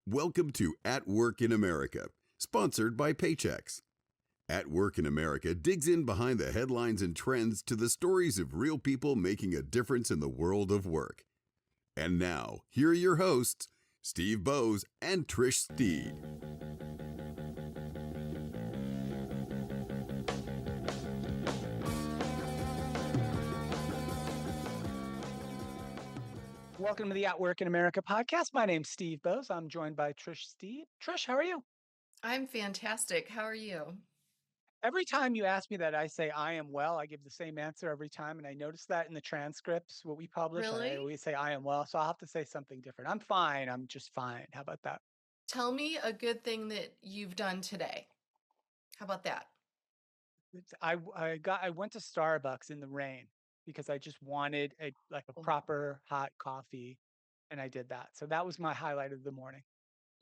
Welcome to At Work in America, sponsored by Paychex. At Work in America digs in behind the headlines and trends to the stories of real people making a difference in the world of work. And now, here are your hosts, Steve Bowes and Trish Steed. Welcome to the At Work in America podcast. My name's Steve Bowes. I'm joined by Trish Steed. Trish, how are you? I'm fantastic. How are you? Every time you ask me that, I say I am well. I give the same answer every time. And I notice that in the transcripts, what we publish, I Really? always say I am well. So I'll have to say something different. I'm fine. I'm just fine. How about that? Tell me a good thing that you've done today. How about that? I went to Starbucks in the rain because I just wanted a Oh, proper hot coffee. And I did that. So that was my highlight of the morning.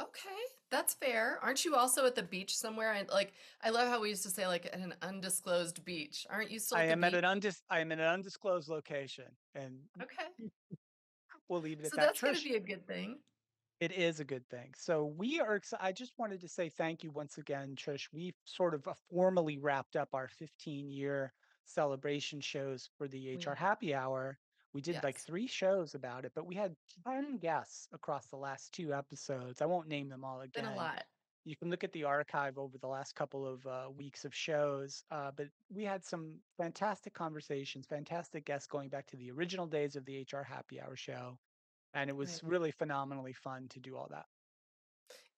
okay, that's fair. Aren't you also at the beach somewhere? I love how we used to say like at an undisclosed beach. Aren't you still I at the am at beach? I am in an undisclosed location, and Okay. we'll leave it at So that. that's going to Trish, be a good thing. it is a good thing. So we are I just wanted to say thank you once again, Trish. We've sort of formally wrapped up our 15-year celebration shows for the We HR have. Happy Hour. We did like Yes. 3 shows about it, but we had 10 guests across the last 2 episodes. I won't name them all Been a again. lot. You can look at the archive over the last couple of weeks of shows, but we had some fantastic conversations, fantastic guests going back to the original days of the HR Happy Hour show, and it was Right. really phenomenally fun to do all that.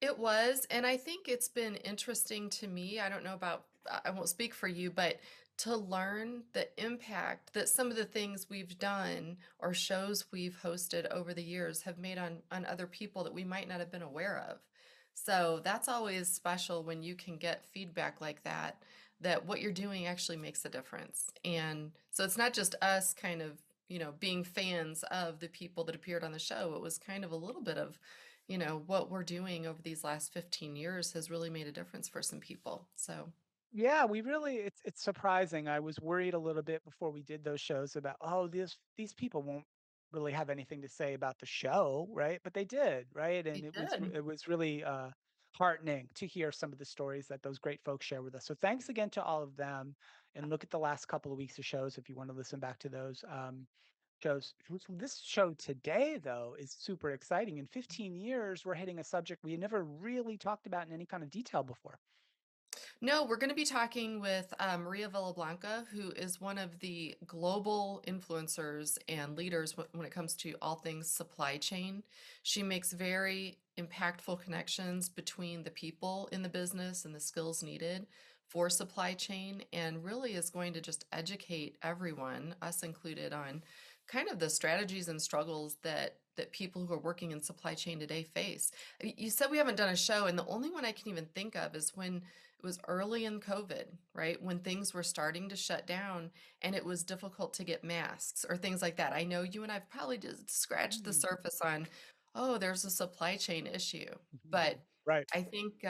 It was, and I think it's been interesting to me. I don't know about, I won't speak for you, but to learn the impact that some of the things we've done or shows we've hosted over the years have made on other people that we might not have been aware of. So that's always special when you can get feedback like that, that what you're doing actually makes a difference. And so it's not just us kind of, being fans of the people that appeared on the show. It was kind of a little bit of what we're doing over these last 15 years has really made a difference for some people. So, Yeah, we really it's surprising. I was worried a little bit before we did those shows about, oh, these people won't really have anything to say about the show, right? But they did, right? you And did. it was really heartening to hear some of the stories that those great folks share with us. So thanks again to all of them. And look at the last couple of weeks of shows if you want to listen back to those shows. This show today, though, is super exciting. In 15 years, we're hitting a subject we never really talked about in any kind of detail before. No, we're going to be talking with Maria Villablanca, who is one of the global influencers and leaders when it comes to all things supply chain. She makes very impactful connections between the people in the business and the skills needed for supply chain, and really is going to just educate everyone, us included, on kind of the strategies and struggles that people who are working in supply chain today face. You said we haven't done a show, and the only one I can even think of is when it was early in COVID, right? When things were starting to shut down and it was difficult to get masks or things like that. I know you and I've probably just scratched the Mm. surface on, oh, there's a supply chain issue. Mhm. But Right. I think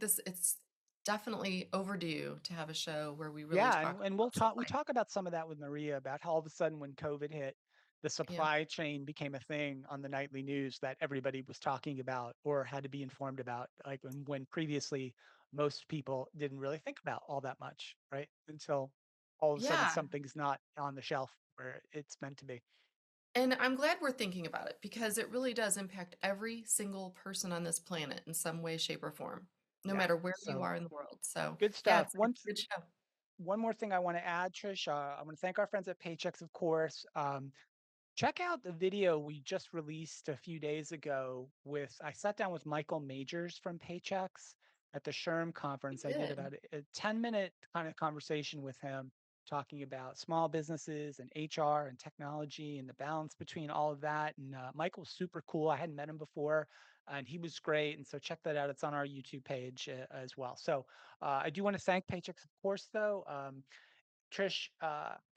this it's definitely overdue to have a show where we really Yeah, talk and about we supply. talk about some of that with Maria about how all of a sudden when COVID hit, the Yeah. supply chain became a thing on the nightly news that everybody was talking about or had to be informed about, like when previously most people didn't really think about all that much, right? Until all of a sudden Yeah. something's not on the shelf where it's meant to be. And I'm glad we're thinking about it because it really does impact every single person on this planet in some way, shape, or form, no Yeah. matter where you So are in the world. So, good yeah, stuff. it's a good show. One more thing I want to add, Trish. I want to thank our friends at Paychex, of course. Check out the video we just released a few days ago with I sat down with Michael Majors from Paychex at the SHRM We conference. I did did. about a 10-minute kind of conversation with him talking about small businesses and HR and technology and the balance between all of that. And Michael's super cool. I hadn't met him before, and he was great. And so check that out. It's on our YouTube page as well. So I do want to thank Paychex, of course, though. Trish,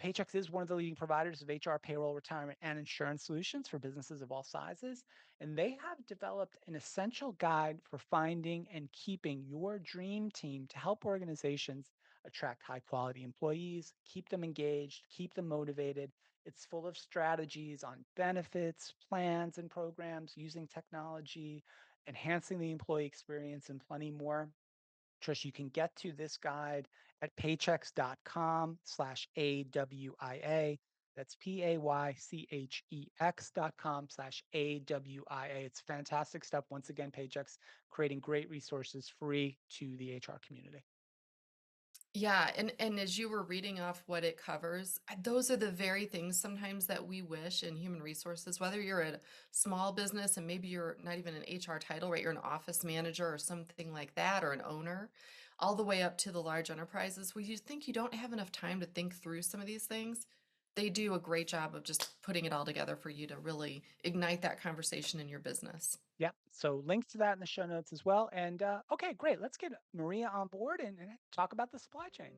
Paychex is one of the leading providers of HR, payroll, retirement, and insurance solutions for businesses of all sizes. And they have developed an essential guide for finding and keeping your dream team to help organizations attract high quality employees, keep them engaged, keep them motivated. It's full of strategies on benefits, plans, and programs using technology. enhancing the employee experience, and plenty more. Trish, you can get to this guide at paychex.com/AWIA. That's paychex.com/AWIA. It's fantastic stuff. Once again, Paychex creating great resources free to the HR community. Yeah, and as you were reading off what it covers, those are the very things sometimes that we wish in human resources, whether you're a small business and maybe you're not even an HR title, right? You're an office manager or something like that, or an owner, all the way up to the large enterprises where you think you don't have enough time to think through some of these things. They do a great job of just putting it all together for you to really ignite that conversation in your business. Yep. So links to that in the show notes as well. And okay, great. Let's get Maria on board and talk about the supply chain.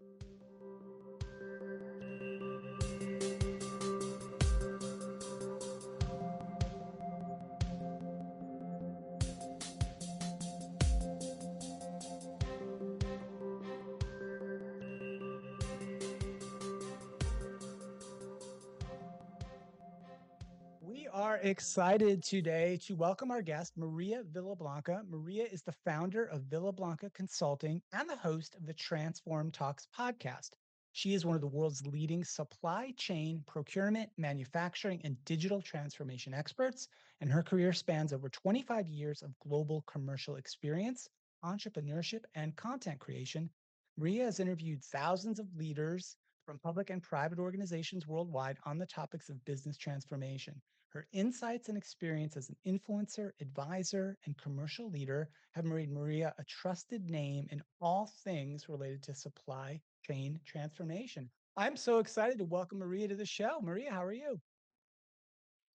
We are excited today to welcome our guest, Maria Villablanca. Maria is the founder of Villablanca Consulting and the host of the Transform Talks podcast. She is one of the world's leading supply chain, procurement, manufacturing, and digital transformation experts, and her career spans over 25 years of global commercial experience, entrepreneurship, and content creation. Maria has interviewed thousands of leaders from public and private organizations worldwide on the topics of business transformation. Her insights and experience as an influencer, advisor, and commercial leader have made Maria a trusted name in all things related to supply chain transformation. I'm so excited to welcome Maria to the show. Maria, how are you?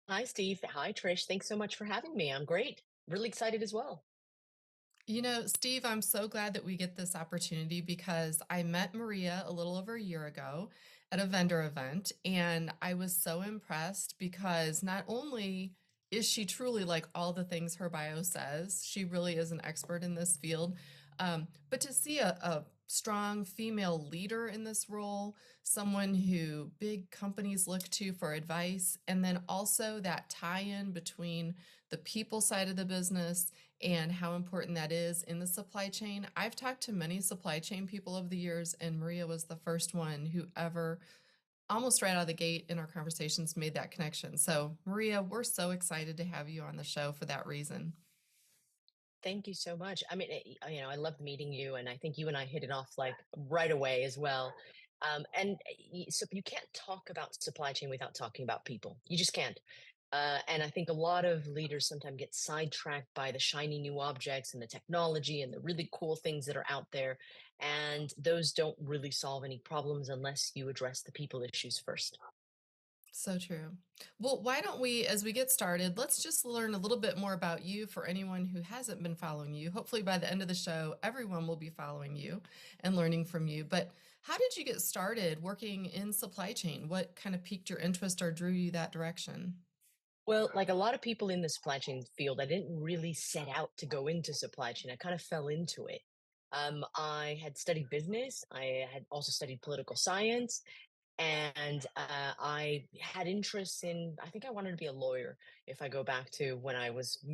Hi, Steve. Hi, Trish. Thanks so much for having me. I'm great. Really excited as well. You know, Steve, I'm so glad that we get this opportunity because I met Maria a little over a year ago at a vendor event, and I was so impressed because not only is she truly like all the things her bio says, she really is an expert in this field, but to see a strong female leader in this role, someone who big companies look to for advice, and then also that tie-in between the people side of the business and how important that is in the supply chain. I've talked to many supply chain people over the years, and Maria was the first one who ever, almost right out of the gate in our conversations, made that connection. So, Maria, we're so excited to have you on the show for that reason. Thank you so much. I mean, I loved meeting you, and I think you and I hit it off like right away as well. So you can't talk about supply chain without talking about people. You just can't. And I think a lot of leaders sometimes get sidetracked by the shiny new objects and the technology and the really cool things that are out there. And those don't really solve any problems unless you address the people issues first. So true. Well, why don't we, as we get started, let's just learn a little bit more about you for anyone who hasn't been following you. Hopefully, by the end of the show, everyone will be following you and learning from you. But how did you get started working in supply chain? What kind of piqued your interest or drew you that direction? Well, like a lot of people in the supply chain field, I didn't really set out to go into supply chain. I kind of fell into it. I had studied business. I had also studied political science, and I had interests in. I think I wanted to be a lawyer if I go back to when I was,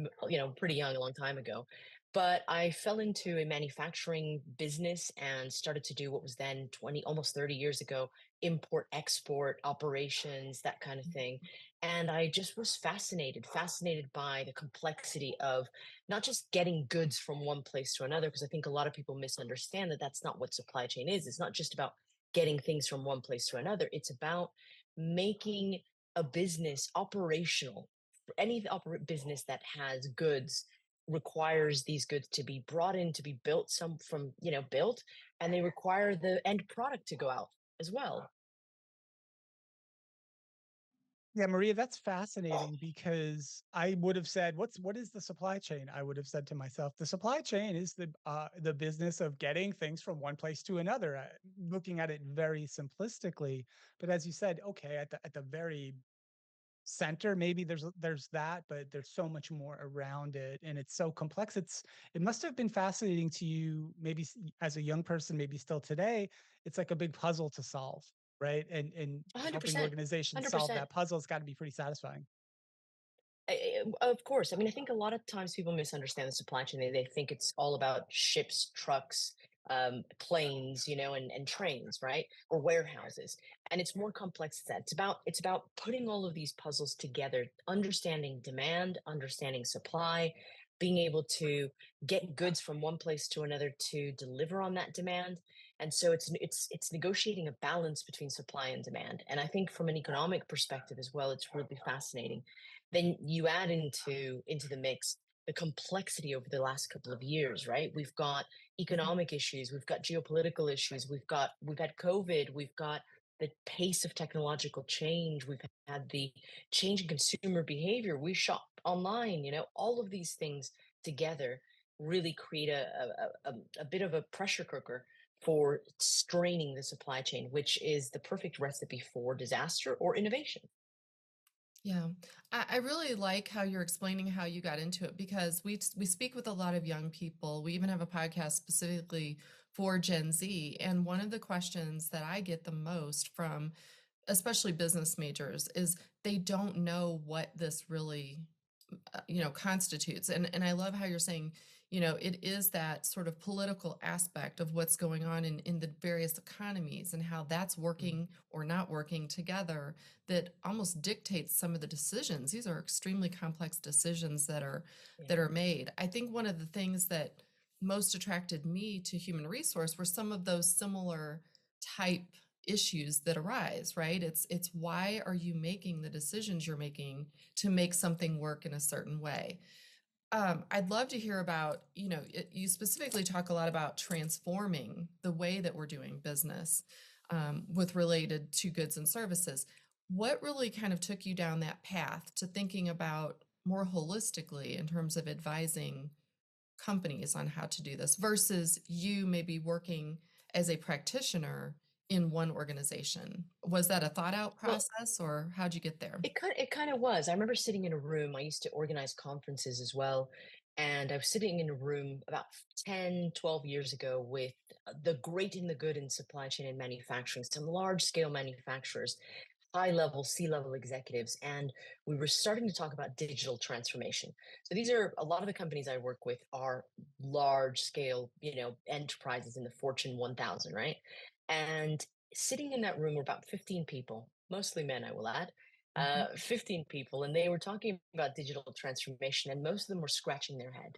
pretty young, a long time ago. But I fell into a manufacturing business and started to do what was then 20, almost 30 years ago, import export operations, that kind of thing. And I just was fascinated by the complexity of not just getting goods from one place to another, because I think a lot of people misunderstand that that's not what supply chain is. It's not just about getting things from one place to another. It's about making a business operational. Any business that has goods requires these goods to be brought in, to be built, some from, built, and they require the end product to go out as well. Yeah, Maria, that's fascinating because I would have said, what is the supply chain?" I would have said to myself, "The supply chain is the business of getting things from one place to another." Looking at it very simplistically, but as you said, okay, at the very center, maybe there's that, but there's so much more around it, and it's so complex. It must have been fascinating to you, maybe as a young person, maybe still today. It's like a big puzzle to solve, right? And helping 100%. organizations solve 100%. that puzzle has got to be pretty satisfying. Of course. I mean, I think a lot of times people misunderstand the supply chain. They think it's all about ships, trucks, planes, and trains, right? Or warehouses. And it's more complex than that. It's about putting all of these puzzles together, understanding demand, understanding supply, being able to get goods from one place to another to deliver on that demand. And so it's negotiating a balance between supply and demand. And I think from an economic perspective as well, it's really fascinating. Then you add into the mix the complexity over the last couple of years, right? We've got Mhm. economic issues, we've got geopolitical issues, we've had COVID, we've got the pace of technological change, we've had the change in consumer behavior. We shop online, all of these things together really create a bit of a pressure cooker for straining the supply chain, which is the perfect recipe for disaster or innovation. Yeah, I really like how you're explaining how you got into it because we speak with a lot of young people. We even have a podcast specifically for Gen Z, and one of the questions that I get the most from especially business majors is they don't know what this really constitutes. And I love how you're saying, it is that sort of political aspect of what's going on in the various economies and how that's Mhm. working or not working together that almost dictates some of the decisions. These are extremely complex decisions Yeah. that are made. I think one of the things that most attracted me to human resource were some of those similar type issues that arise, right? It's why are you making the decisions you're making to make something work in a certain way? I'd love to hear about, you specifically talk a lot about transforming the way that we're doing business with related to goods and services. What really kind of took you down that path to thinking about more holistically in terms of advising companies on how to do this versus you maybe working as a practitioner in one organization? Was that a thought out Well, process or how'd you get there? it kind of was. I remember sitting in a room. I used to organize conferences as well. And I was sitting in a room about 10, 12 years ago with the great and the good in supply chain and manufacturing, some large scale manufacturers, high level C-level executives, and we were starting to talk about digital transformation. So these are a lot of the companies I work with are large scale, enterprises in the Fortune 1000, right? And sitting in that room were about 15 people, mostly men, I will add, Mhm. 15 people, and they were talking about digital transformation, and most of them were scratching their head.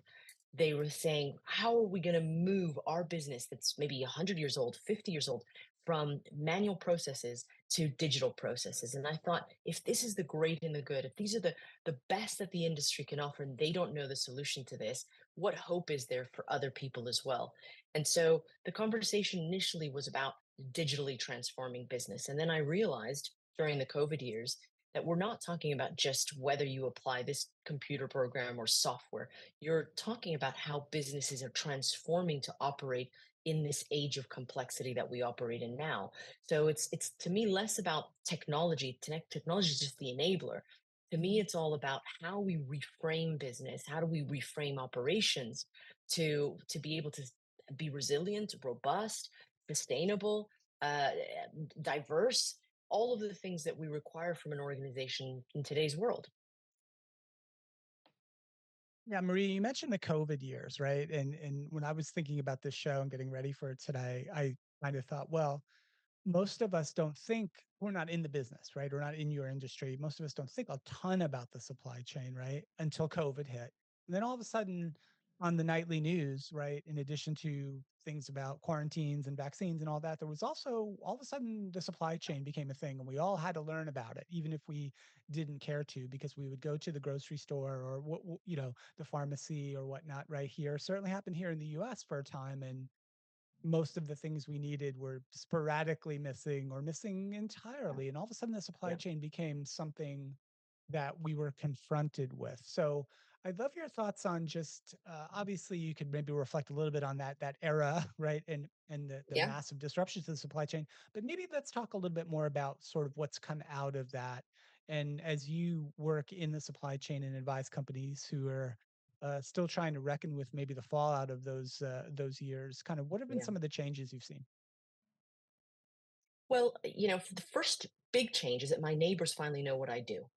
They were saying, how are we going to move our business that's maybe 100 years old, 50 years old, from manual processes to digital processes? And I thought, if this is the great and the good, if these are the best that the industry can offer, and they don't know the solution to this, what hope is there for other people as well? And so the conversation initially was about digitally transforming business. And then I realized during the COVID years that we're not talking about just whether you apply this computer program or software. You're talking about how businesses are transforming to operate in this age of complexity that we operate in now. So it's to me less about technology. Technology is just the enabler. To me, Mhm. it's all about how we reframe business. How do we reframe operations to be able to be resilient, robust, sustainable, diverse, all of the things that we require from an organization in today's world. Yeah, Maria, you mentioned the COVID years, right? And when I was thinking about this show and getting ready for it today, I kind of thought, well, most of us don't think we're not in the business, right? We're not in your industry. Most of us don't think a ton about the supply chain, right? Until COVID hit. And then all of a sudden on the nightly news, right, in addition to things about quarantines and vaccines and all that, there was also all of a sudden the supply chain became a thing and we all had to learn about it, even if we didn't care to, because we would go to the grocery store or the pharmacy or whatnot right here. Certainly happened here in the US for a time. And most of the things we needed were sporadically missing or missing entirely. And all of a sudden, the supply Yeah. chain became something that we were confronted with. So I'd love your thoughts on just obviously you could maybe reflect a little bit on that era, right? And the Yeah. massive disruptions to the supply chain. But maybe let's talk a little bit more about sort of what's come out of that. And as you work in the supply chain and advise companies who are still trying to reckon with maybe the fallout of those years. Kind of, what have been Yeah. some of the changes you've seen? Well, the first big change is that my neighbors finally know what I do.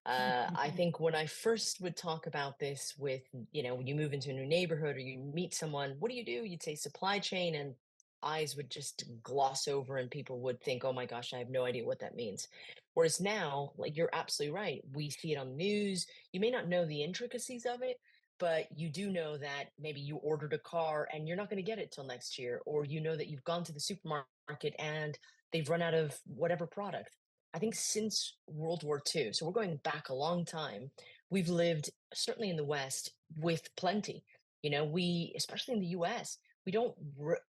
I think when I first would talk about this with, when you move into a new neighborhood or you meet someone, what do? You'd say supply chain, and eyes would just gloss over, and people would think, oh my gosh, I have no idea what that means. Whereas now, like you're absolutely right, we see it on the news. You may not know the intricacies of it, but you do know that maybe you ordered a car and you're not going to get it till next year, or you know that you've gone to the supermarket and they've run out of whatever product. I think since World War II, so we're going back a long time, we've lived, certainly in the West, with plenty. Especially in the US, we don't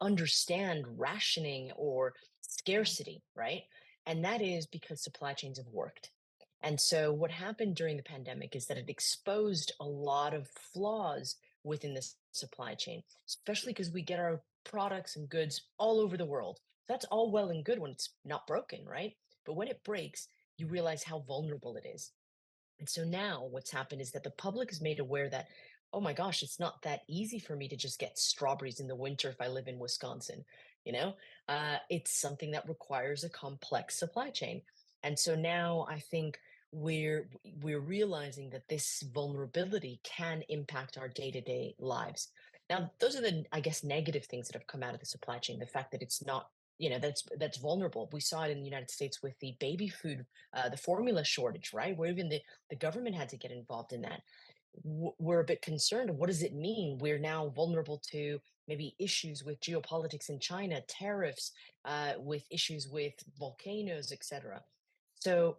understand rationing or scarcity, right? And that is because supply chains have worked. And so what happened during the pandemic is that it exposed a lot of flaws within this supply chain, especially because we get our products and goods all over the world. That's all well and good when it's not broken, right? But when it breaks, you realize how vulnerable it is. And so now what's happened is that the public is made aware that, oh my gosh, it's not that easy for me to just get strawberries in the winter if I live in Wisconsin. You know, it's something that requires a complex supply chain. And so now I think we're realizing that this vulnerability can impact our day-to-day lives. Now, those are the, I guess, negative things that have come out of the supply chain. The fact that it's not, that's vulnerable. We saw it in the United States with the baby food, the formula shortage, right? Where even the government had to get involved in that. We're a bit concerned. What does it mean? We're now vulnerable to maybe issues with geopolitics in China, tariffs, with issues with volcanoes, etc. So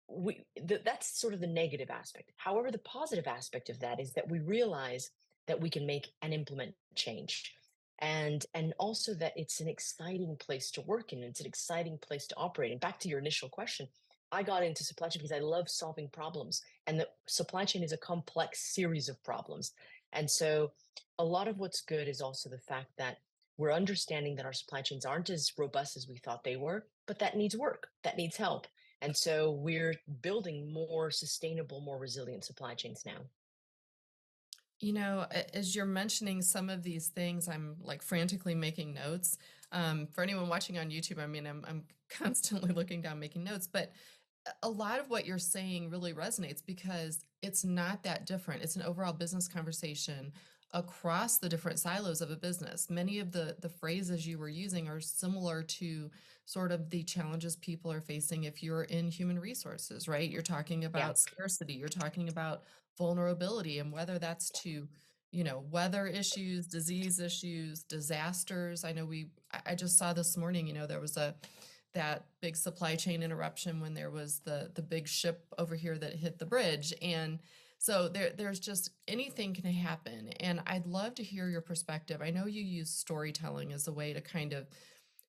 that's sort of the negative aspect. However, the positive aspect of that is that we realize that we can make and implement change. And also that it's an exciting place to work in. It's an exciting place to operate. And back to your initial question, I got into supply chain because I love solving problems. And the supply chain is a complex series of problems. And so a lot of what's good is also the fact that we're understanding that our supply chains aren't as robust as we thought they were, but that needs work, that needs help. And so we're building more sustainable, more resilient supply chains now. As you're mentioning some of these things, I'm like frantically making notes. For anyone watching on YouTube, I mean, I'm constantly looking down, making notes, but a lot of what you're saying really resonates because it's not that different. It's an overall business conversation across the different silos of a business. Many of the phrases you were using are similar to sort of the challenges people are facing if you're in human resources, right? You're talking Yeah. about scarcity, you're talking about vulnerability, and whether that's to weather issues, disease issues, disasters. I know I just saw this morning, there was that big supply chain interruption when there was the big ship over here that hit the bridge. And so there's just anything can happen. And I'd love to hear your perspective. I know you use storytelling as a way to kind of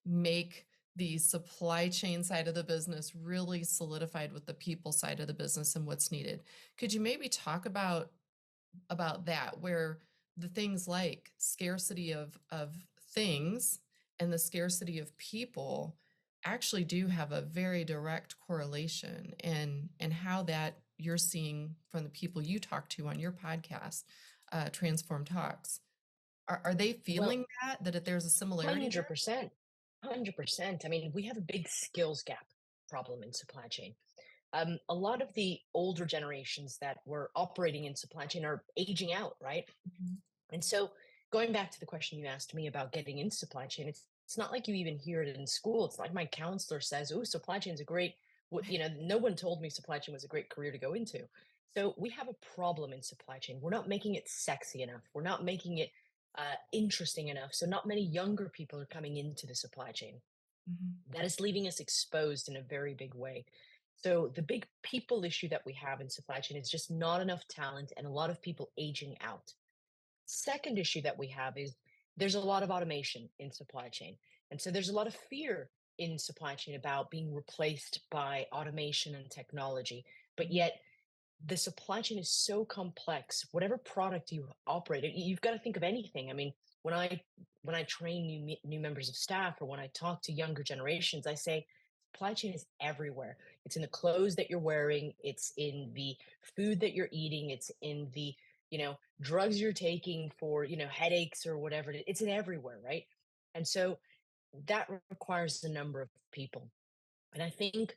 make the supply chain side of the business really solidified with the people side of the business and what's needed. Could you maybe talk about that, where the things like scarcity of things and the scarcity of people actually do have a very direct correlation, and how that you're seeing from the people you talk to on your podcast, Transform Talks. Are they Well, feeling that there's a similarity there? 100%. 100%. I mean, we have a big skills gap problem in supply chain. A lot of the older generations that were operating in supply chain are aging out, right? Mhm. And so, going back to the question you asked me about getting into supply chain, it's not like you even hear it in school. It's like my counselor says, "Oh, supply chain's a great." No one told me supply chain was a great career to go into. So we have a problem in supply chain. We're not making it sexy enough. We're not making it interesting enough. So not many younger people are coming into the supply chain. Mhm. That is leaving us exposed in a very big way. So the big people issue that we have in supply chain is just not enough talent and a lot of people aging out. Second issue that we have is there's a lot of automation in supply chain. And so there's a lot of fear in supply chain about being replaced by automation and technology. But Mhm. yet the supply chain is so complex. Whatever product you operate, you've got to think of anything. I mean, when I when I train new members of staff or when I talk to younger generations, I say supply chain is everywhere. It's in the clothes that you're wearing, it's in the food that you're eating, it's in the drugs you're taking for headaches or whatever. It's in everywhere, right? And so that requires a number of people. And I think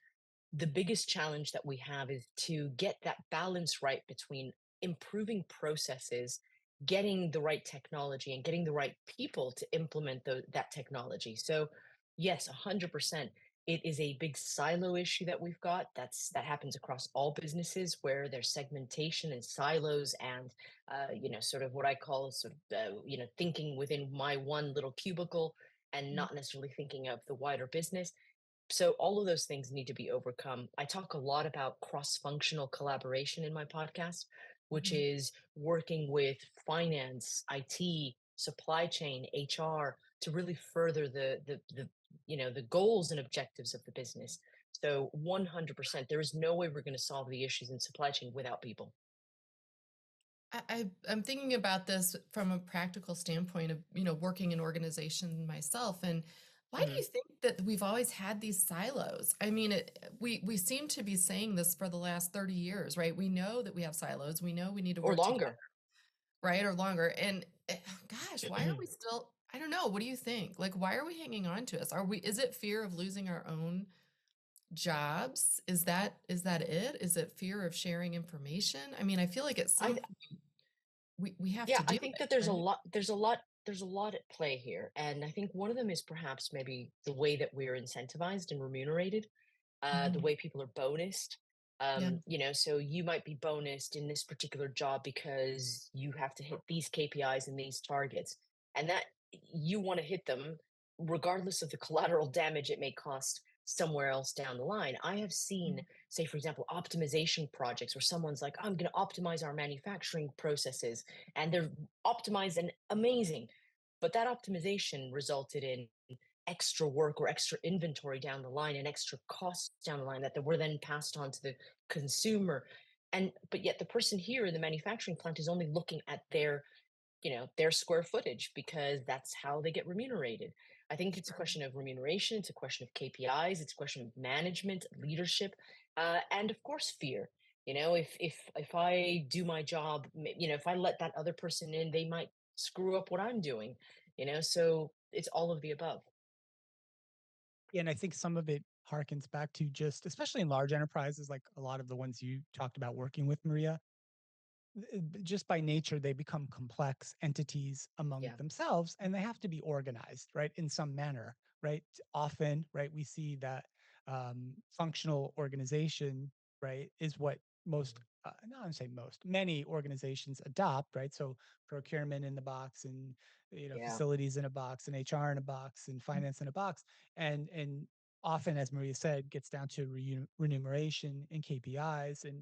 The biggest challenge that we have is to get that balance right between improving processes, getting the right technology, and getting the right people to implement that technology. So, yes, 100%. It is a big silo issue that we've got. That happens across all businesses where there's segmentation and silos, and sort of what I call sort of thinking within my one little cubicle and Mhm, not necessarily thinking of the wider business. So all of those things need to be overcome. I talk a lot about cross-functional collaboration in my podcast, which mhm. is working with finance, IT, supply chain, HR to really further the goals and objectives of the business. So 100%, there is no way we're going to solve the issues in supply chain without people. I'm thinking about this from a practical standpoint of, working in organization myself. And why do you Mhm. think that we've always had these silos? I mean, we seem to be saying this for the last 30 years, right? We know that we have silos. We know we need to Or work together, longer. right? Or longer. And gosh, why are we still, I don't know. What do you think? Like, why are we hanging on to us? Is it fear of losing our own jobs? Is that it? Is it fear of sharing information? I mean, I feel like at I some point we have Yeah, to I do think it, that there's a right? lot there's a lot at play here. And I think one of them is perhaps maybe the way that we're incentivized and remunerated, the Mhm. way people are bonused. Yeah, So you might be bonused in this particular job because you have to hit these KPIs and these targets, and that you want to hit them regardless of the collateral damage it may cost somewhere else down the line. I have seen, mm, say, for example, optimization projects where someone's like, I'm going to optimize our manufacturing processes, and they're optimized and amazing. But that optimization resulted in extra work or extra inventory down the line and extra costs down the line that were then passed on to the consumer. And but yet the person here in the manufacturing plant is only looking at their square footage because that's how they get remunerated. I think it's a sure. question of remuneration, it's a question of KPIs, it's a question of management, leadership, and of course fear. If I do my job, if I let that other person in, they might screw up what I'm doing. So it's all of the above. And I think some of it harkens back to just, especially in large enterprises, like a lot of the ones you talked about working with, Maria, just by nature, they become complex entities among Yeah. themselves and they have to be organized, right, in some manner, right? Often, right, we see that functional organization, right, is what most, no, I'm saying most, many organizations adopt, right? So procurement in the box and, Yeah. facilities in a box and HR in a box and finance in a box. And often, as Maria said, gets down to remuneration and KPIs and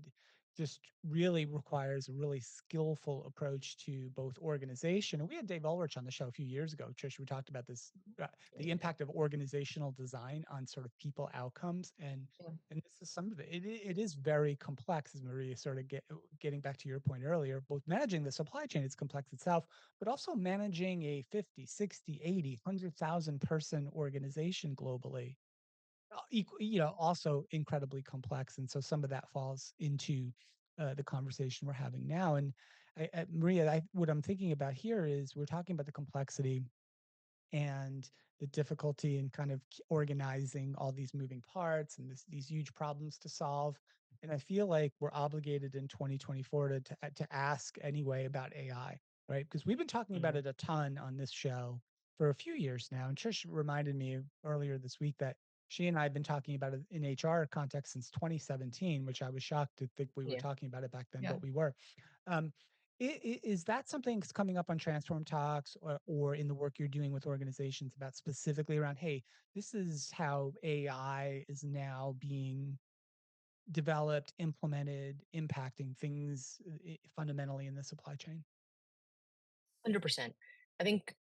just really requires a really skillful approach to both organization. And we had Dave Ulrich on the show a few years ago. Trish, we talked about this, the impact of organizational design on sort of people outcomes. Yeah, And this is some of it. It is very complex, as Maria sort of getting back to your point earlier. Both managing the supply chain is complex itself, but also managing a 50, 60, 80, 100,000 person organization globally, also incredibly complex. And so some of that falls into the conversation we're having now. And Maria, what I'm thinking about here is we're talking about the complexity and the difficulty in kind of organizing all these moving parts and these huge problems to solve. And I feel like we're obligated in 2024 to ask anyway about AI, right? Because we've been talking about Mhm. it a ton on this show for a few years now. And Trish reminded me earlier this week that she and I have been talking about it in HR context since 2017, which I was shocked to think we were Yeah. talking about it back then, yeah. but we were. Um, is that something that's coming up on Transform Talks or in the work you're doing with organizations about specifically around, hey, this is how AI is now being developed, implemented, impacting things fundamentally in the supply chain? 100%. I think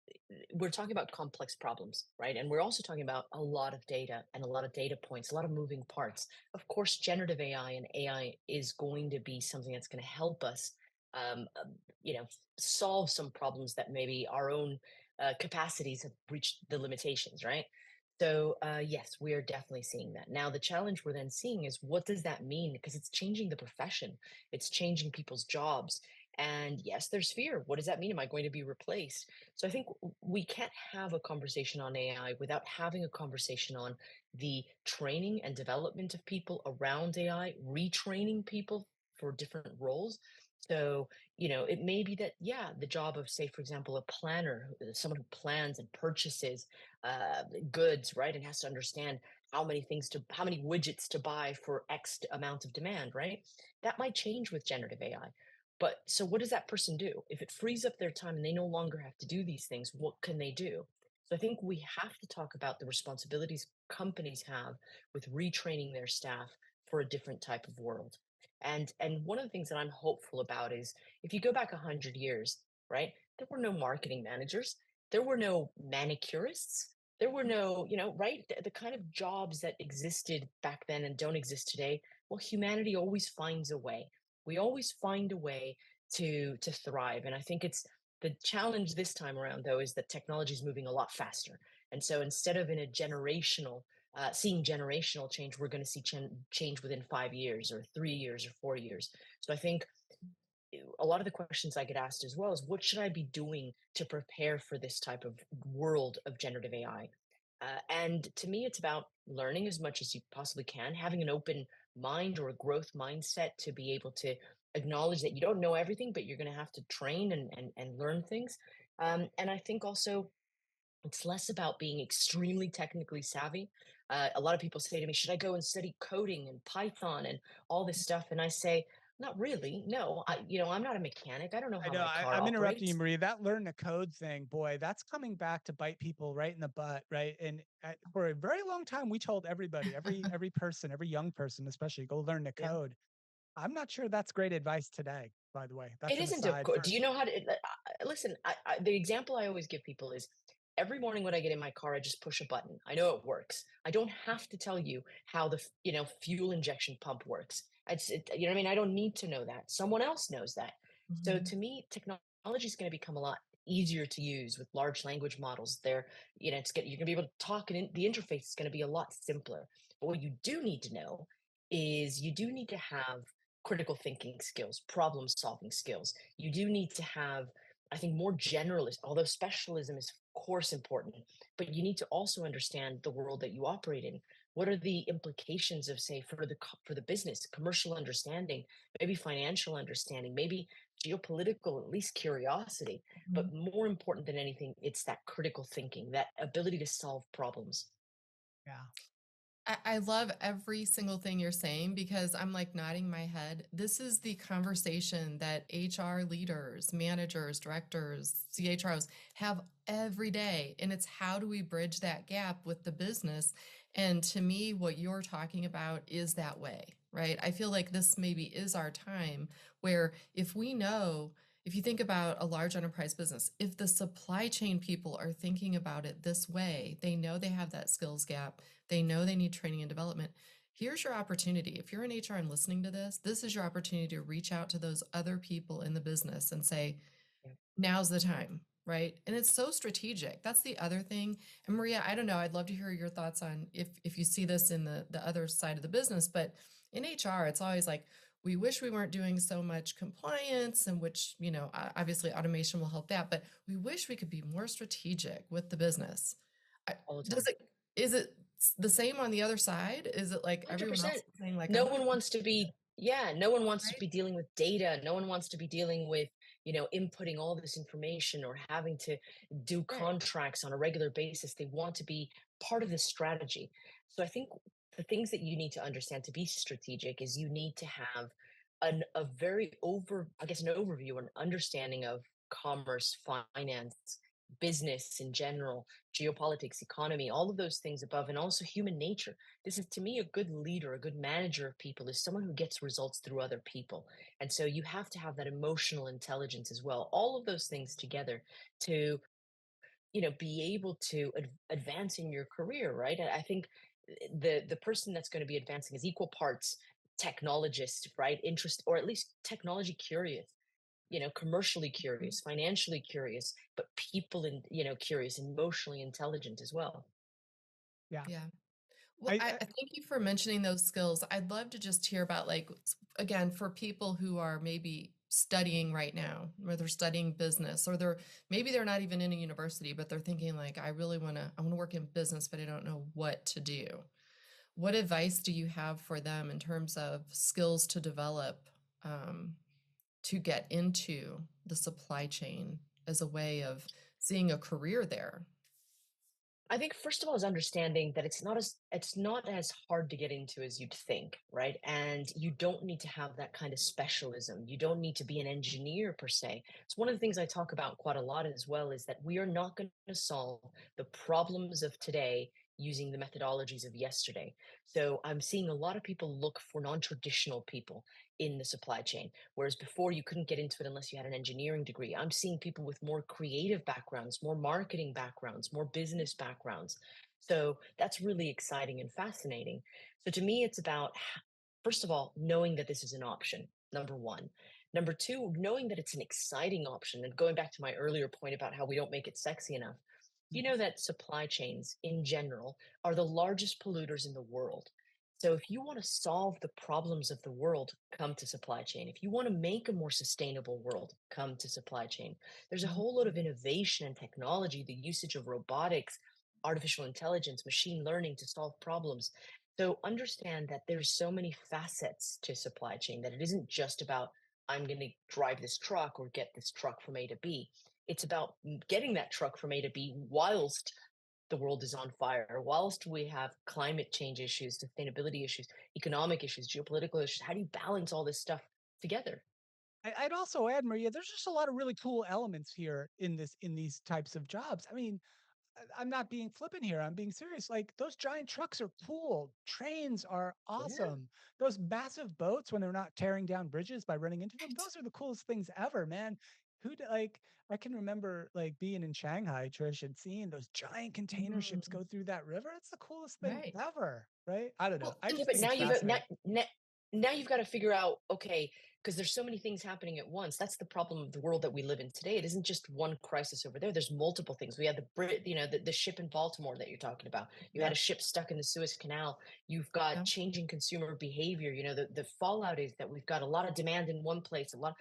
we're talking about complex problems, right? And we're also talking about a lot of data and a lot of data points, a lot of moving parts. Of course, generative AI and AI is going to be something that's going to help us, um, uh, solve some problems that maybe our own capacities have reached the limitations, right? So, yes, we are definitely seeing that. Now, the challenge we're then seeing is what does that mean? Because it's changing the profession, it's changing people's jobs. And yes, there's fear. What does that mean? Am I going to be replaced? So I think we can't have a conversation on AI without having a conversation on the training and development of people around AI, retraining people for different roles. So, it may be that, yeah, the job of, say, for example, a planner, someone who plans and purchases goods, right, and has to understand how many widgets to buy for X amount of demand, right? That might change with generative AI. But so what does that person do? If it frees up their time and they no longer have to do these things, what can they do? So I think we have to talk about the responsibilities companies have with retraining their staff for a different type of world. And one of the things that I'm hopeful about is if you go back 100 years, right? There were no marketing managers, there were no manicurists, there were no, right? The kind of jobs that existed back then and don't exist today. Well, humanity always finds a way. We always find a way to thrive. And I think it's the challenge this time around, though, is that technology is moving a lot faster. And so instead of in a generational seeing generational change, we're going to see change within 5 years or 3 years or 4 years. So I think a lot of the questions I get asked as well is what should I be doing to prepare for this type of world of generative AI? And to me, it's about learning as much as you possibly can, having an open mind or a growth mindset to be able to acknowledge that you don't know everything, but you're going to have to train and learn things. And I think also it's less about being extremely technically savvy. A lot of people say to me, should I go and study coding and Python and all this stuff? And I say, not really. No, I'm not a mechanic. I don't know I how know. my car I'm interrupting you, operates. Maria. That learn to code thing, boy, that's coming back to bite people right in the butt, right? And for a very long time, we told everybody, every person, every young person, especially, go learn to Yeah. code. I'm not sure that's great advice today. By the way, It that's an isn't a aside. do you know how to listen, the example I always give people is every morning when I get in my car, I just push a button. I know it works. I don't have to tell you how the, fuel injection pump works. You know what I mean? I don't need to know that. Someone else knows that. So Mhm. to me, technology is going to become a lot easier to use with large language models. You're going to be able to talk and the interface is going to be a lot simpler. But what you do need to know is you do need to have critical thinking skills, problem solving skills. You do need to have, I think, more generalist, although specialism is of course important, but you need to also understand the world that you operate in. What are the implications of, say, for the business, commercial understanding, maybe financial understanding, maybe geopolitical, at least curiosity. Mhm. But more important than anything, it's that critical thinking, that ability to solve problems. Yeah. I love every single thing you're saying because I'm like nodding my head. This is the conversation that HR leaders, managers, directors, CHROs have every day. And it's how do we bridge that gap with the business? And to me, what you're talking about is that way, right? I feel like this maybe is our time where if you think about a large enterprise business, if the supply chain people are thinking about it this way, they know they have that skills gap, they know they need training and development. Here's your opportunity. If you're in HR and listening to this is your opportunity to reach out to those other people in the business and say, Yeah. now's the time, right? And it's so strategic. That's the other thing. And Maria, I don't know, I'd love to hear your thoughts on if you see this in the other side of the business, but in HR, it's always like, we wish we weren't doing so much compliance and which, obviously automation will help that, but we wish we could be more strategic with the business. All the Does time. is it the same on the other side? Is it like everyone else 100%. is saying like, No I'm not, one wants to be, yeah, no one wants to right? be dealing with data. No one wants to be dealing with, inputting all this information or having to do Right. contracts on a regular basis. They want to be part of the strategy. So I think the things that you need to understand to be strategic is you need to have a very I guess, an overview, an understanding of commerce, finance, business in general, geopolitics, economy, all of those things above, and also human nature. This is to me a good leader, a good manager of people is someone who gets results through other people. And so you have to have that emotional intelligence as well. All of those things together to, be able to advance in your career, right? I think the person that's going to be advancing is equal parts technologist, right? Interest, or at least technology curious, commercially Mhm. curious, financially curious, but people and, curious, emotionally intelligent as well. Yeah. Yeah. Well, I, I thank you for mentioning those skills. I'd love to just hear about, like, again, for people who are maybe studying right now, or they're studying business, or maybe they're not even in a university, but they're thinking like, I want to work in business, but I don't know what to do. What advice do you have for them in terms of skills to develop um, to get into the supply chain as a way of seeing a career there? I think first of all is understanding that it's not as hard to get into as you'd think, right? And you don't need to have that kind of specialism. You don't need to be an engineer per se. It's one of the things I talk about quite a lot as well is that we are not going to solve the problems of today using the methodologies of yesterday. So I'm seeing a lot of people look for non-traditional people in the supply chain. Whereas before you couldn't get into it unless you had an engineering degree. I'm seeing people with more creative backgrounds, more marketing backgrounds, more business backgrounds. So that's really exciting and fascinating. So to me, it's about, first of all, knowing that this is an option, number one. Number two, knowing that it's an exciting option. And going back to my earlier point about how we don't make it sexy enough, you know that supply chains in general are the largest polluters in the world. So if you want to solve the problems of the world, come to supply chain. If you want to make a more sustainable world, come to supply chain. There's a whole lot of innovation and technology, the usage of robotics, artificial intelligence, machine learning to solve problems. So understand that there's so many facets to supply chain that it isn't just about I'm going to drive this truck or get this truck from A to B. It's about getting that truck from A to B whilst the world is on fire, whilst we have climate change issues, sustainability issues, economic issues, geopolitical issues. How do you balance all this stuff together? I'd also add, Maria, there's just a lot of really cool elements here in these types of jobs. I mean, I'm not being flippant here. I'm being serious. Like those giant trucks are cool. Trains are Yeah, awesome. Those massive boats when they're not tearing down bridges by running into them, right. those are the coolest things ever, man. Like I can remember like being in Shanghai, Trish, and seeing those giant container ships Mm, go through that river. It's the coolest thing right. ever, right? I don't know. Well, I Yeah, just but think now it's you've fascinating. now you've got to figure out, okay, because there's so many things happening at once. That's the problem of the world that we live in today. It isn't just one crisis over there. There's multiple things. We had the ship in Baltimore that you're talking about. You had Yeah. a ship stuck in the Suez Canal. You've got yeah. changing consumer behavior. The fallout is that we've got a lot of demand in one place, lot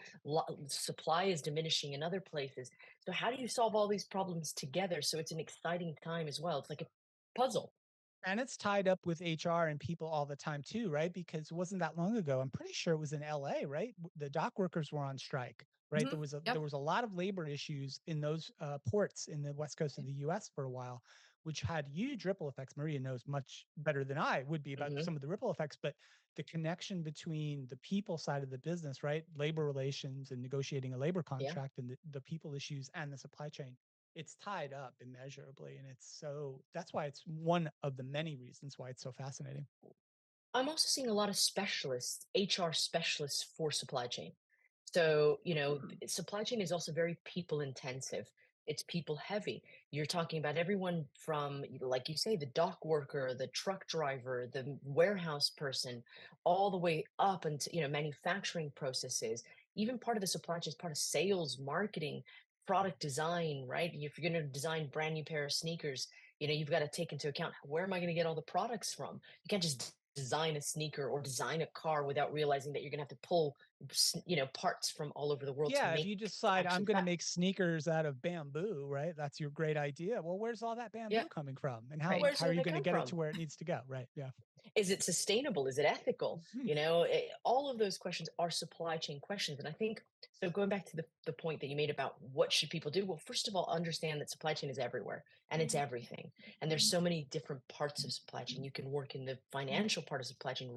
supply is diminishing in other places. So how do you solve all these problems together? So it's an exciting time as well. It's like a puzzle. And it's tied up with HR and people all the time too, right? Because it wasn't that long ago. I'm pretty sure it was in LA, right? The dock workers were on strike, right? Mhm. There Yep. was a lot of labor issues in those ports in the west coast of the U.S. for a while, which had huge ripple effects. Maria knows much better than I would be about Hmm. some of the ripple effects, but the connection between the people side of the business, right? Labor relations and negotiating a labor Yeah. contract and the people issues and the supply chain, it's tied up immeasurably, and that's why it's one of the many reasons why it's so fascinating. I'm also seeing a lot of specialists, HR specialists for supply chain. So, supply chain is also very people intensive. It's people heavy. You're talking about everyone from, like you say, the dock worker, the truck driver, the warehouse person, all the way up into, manufacturing processes. Even part of the supply chain is part of sales, marketing, product design, right? If you're going to design brand new pair of sneakers, you've got to take into account where am I going to get all the products from? You can't just design a sneaker or design a car without realizing that you're going to have to pull parts from all over the world to Yeah, if make you decide I'm actually going to fat. make sneakers out of bamboo, right? That's your great idea. Well, where's all that Yeah, bamboo coming from, and Right. where's how are it you going to going to come get it to from? where it needs to go? Right? Yeah. Is it sustainable? Is it ethical? All of those questions are supply chain questions. And I think so. Going back to the point that you made about what should people do? Well, first of all, understand that supply chain is everywhere and it's everything. And there's so many different parts of supply chain. You can work in the financial part of supply chain,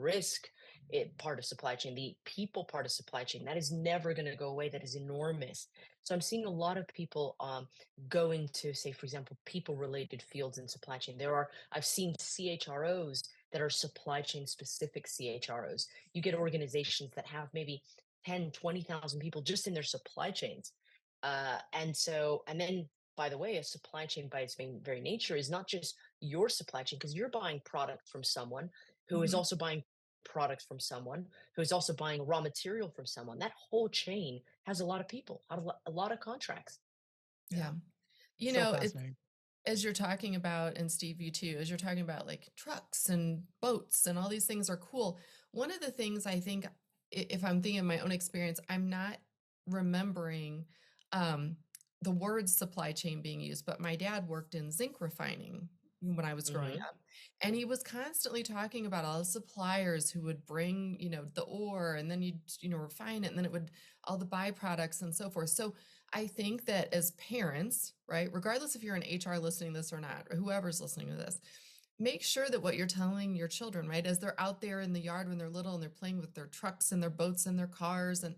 part of supply chain, the people part of supply chain. That is never going to go away. That is enormous. So I'm seeing a lot of people go into, say, for example, people related fields in supply chain. I've seen CHROs that are supply chain specific CHROs. You get organizations that have maybe 10, 20,000 people just in their supply chains. And then, by the way, a supply chain by its very nature is not just your supply chain, because you're buying product from someone who is Mhm. also buying product from someone who is also buying raw material from someone. That whole chain has a lot of people, a lot of contracts. Yeah. Yeah. It's You so know, it fascinating. as you're talking about, and Steve, you too, as you're talking about like trucks and boats and all these things are cool. One of the things I think, if I'm thinking of my own experience, I'm not remembering um, the word supply chain being used, but my dad worked in zinc refining when I was growing Hmm. up. And he was constantly talking about all the suppliers who would bring, the ore and then you'd, refine it and then it would all the byproducts and so forth. So I think that as parents, right, regardless if you're an HR listening to this or not, or whoever's listening to this, make sure that what you're telling your children, right, as they're out there in the yard when they're little and they're playing with their trucks and their boats and their cars, and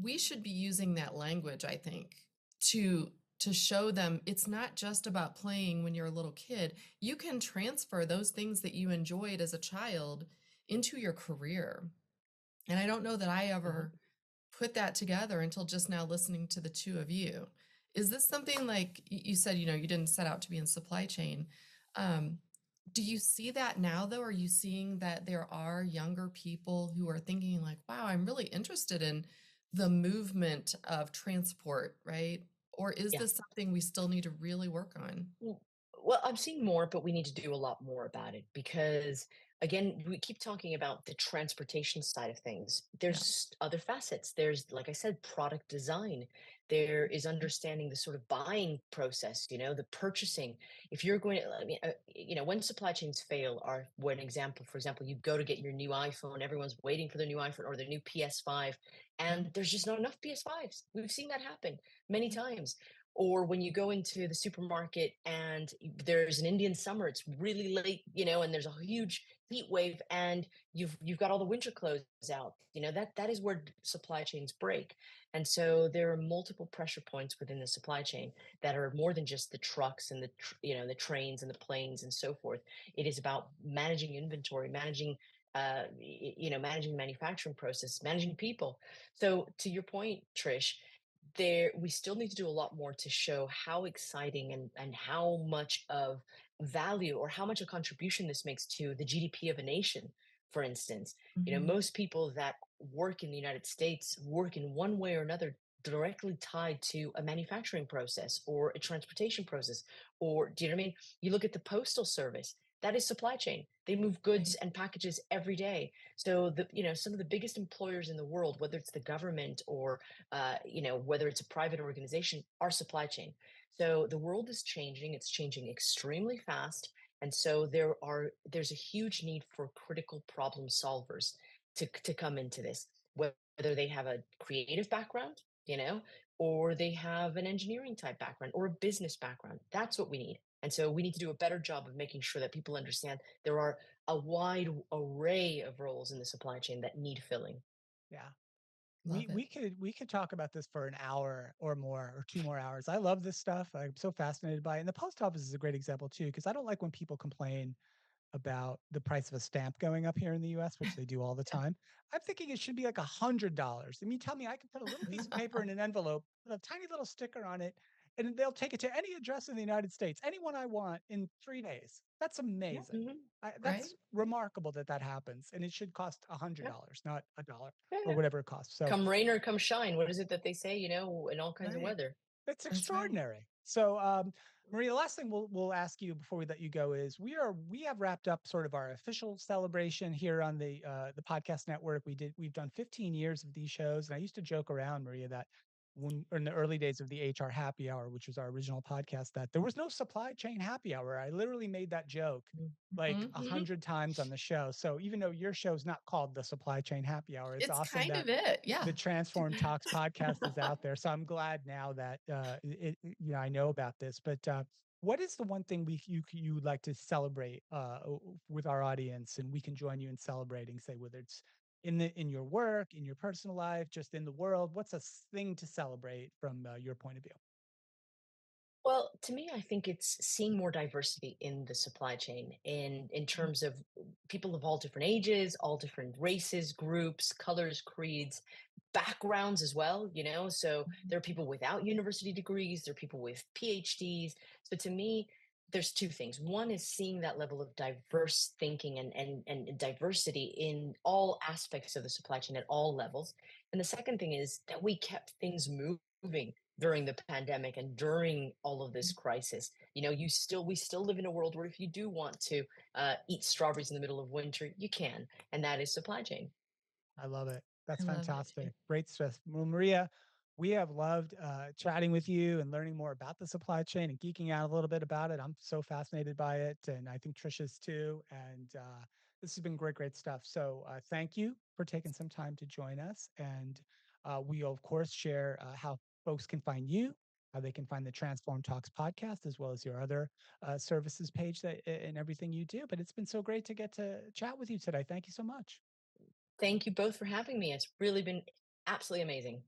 we should be using that language, I think, to show them it's not just about playing when you're a little kid. You can transfer those things that you enjoyed as a child into your career. And I don't know that I Hmm. ever put that together until just now listening to the two of you. Is this something like you said, you didn't set out to be in supply chain? Um, do you see that now though? Are you seeing that there are younger people who are thinking like, wow, I'm really interested in the movement of transport, right? Or is Yeah. this something we still need to really work on? W- Well, I'm seeing more, but we need to do a lot more about it because, again, we keep talking about the transportation side of things. Yeah. There's other facets. There's, like I said, product design. There is understanding the sort of buying process, the purchasing. If you're going to, I mean, when supply chains fail, are one example, for example, you go to get your new iPhone, everyone's waiting for their new iPhone or their new PS5, Yeah. and there's just not enough PS5s. We've seen that happen many times. Or when you go into the supermarket and there's an Indian summer, it's really late, and there's a huge heat wave, and you've got all the winter clothes out. That is where supply chains break. And so there are multiple pressure points within the supply chain that are more than just the trucks and the trains and the planes and so forth. It is about managing inventory, managing managing manufacturing process, managing people. So to your point, Trish, we still need to do a lot more to show how exciting and how much of value or how much a contribution this makes to the GDP of a nation. For instance, Hmm. most people that work in the United States work in one way or another directly tied to a manufacturing process or a transportation process. Or do you know what I mean? You look at the postal service, that is supply chain. They move goods Right. and packages every day. So some of the biggest employers in the world, whether it's the government or whether it's a private organization, our supply chain. So the world is changing. It's changing extremely fast. And so there's a huge need for critical problem solvers to come into this, whether they have a creative background, or they have an engineering type background or a business background. That's what we need. And so we need to do a better job of making sure that people understand there are a wide array of roles in the supply chain that need filling. Yeah. We Love it. we could we could talk about this for an hour or more or 2 more hours. I love this stuff. I'm so fascinated by it. And the post office is a great example too, because I don't like when people complain about the price of a stamp going up here in the US, which they do all the time. I'm thinking it should be like $100. I mean, tell me I can put a little piece of paper in an envelope, put a tiny little sticker on it, and they'll take it to any address in the United States, anyone I want in 3 days. That's Yeah. amazing. Mhm. That's Right. remarkable that that happens, and it should cost Yeah. $100, not a dollar or Yeah. whatever it costs. So, Come rain or come shine. What is it that they say, in all kinds of right. weather? It's That's right. extraordinary. So, Maria, the last thing we'll ask you before we let you go is we have wrapped up sort of our official celebration here on the podcast network. We've done 15 years of these shows, and I used to joke around, Maria, that when in the early days of the HR Happy Hour, which was our original podcast, that there was no supply chain happy hour. I literally made that joke like a Hmm. hundred times on the show. So even though your show's not called the Supply Chain Happy Hour, it's It's awesome kind that of it. Yeah. the Transform Talks podcast is out there. So I'm glad now that I know about this. But what is the one thing you would like to celebrate with our audience, and we can join you in celebrating? Say whether it's in your work, in your personal life, just in the world. What's a thing to celebrate from your point of view? Well, to me, I think it's seeing more diversity in the supply chain in Mhm. terms of people of all different ages, all different races, groups, colors, creeds, backgrounds as well, So there are people without university degrees, there are people with PhDs. So to me, there's two things. One is seeing that level of diverse thinking and diversity in all aspects of the supply chain at all levels. And the second thing is that we kept things moving during the pandemic and during all of this crisis. We still live in a world where if you do want to eat strawberries in the middle of winter, you can, and that is supply chain. I love it. That's I love it too. fantastic. Great stuff. Well, Maria, We have loved chatting with you and learning more about the supply chain and geeking out a little bit about it. I'm so fascinated by it, and I think Trish is too. And this has been great, great stuff. So thank you for taking some time to join us. And we, of course, share how folks can find you, how they can find the Transform Talks podcast, as well as your other services page and everything you do. But it's been so great to get to chat with you today. Thank you so much. Thank you both for having me. It's really been absolutely amazing.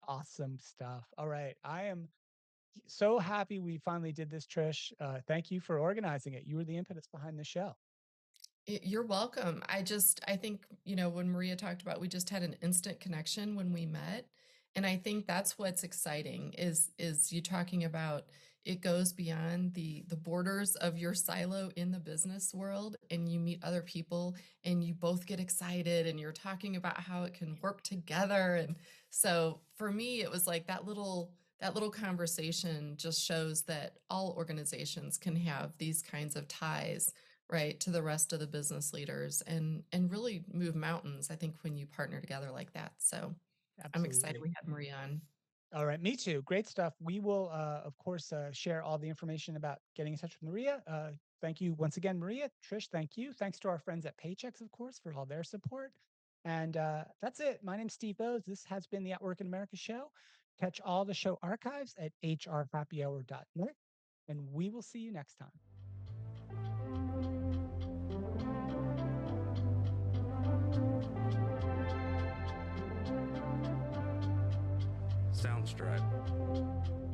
Awesome stuff. All right. I am so happy we finally did this, Trish. Thank you for organizing it. You were the impetus behind the show. You're welcome. I think, when Maria talked about, we just had an instant connection when we met. And I think that's what's exciting is you talking about it goes beyond the borders of your silo in the business world, and you meet other people and you both get excited and you're talking about how it can work together. And so for me, it was like that little conversation just shows that all organizations can have these kinds of ties, right, to the rest of the business leaders and really move mountains, I think, when you partner together like that. So I'm excited Absolutely. we had Maria on. All right. Me too. Great stuff. We will, of course, share all the information about getting in touch with Maria. Thank you once again, Maria. Trish, thank you. Thanks to our friends at Paychex, of course, for all their support. And that's it. My name's Steve Bowes. This has been the At Work in America show. Catch all the show archives at hrhappyhour.net. And we will see you next time. Soundstripe.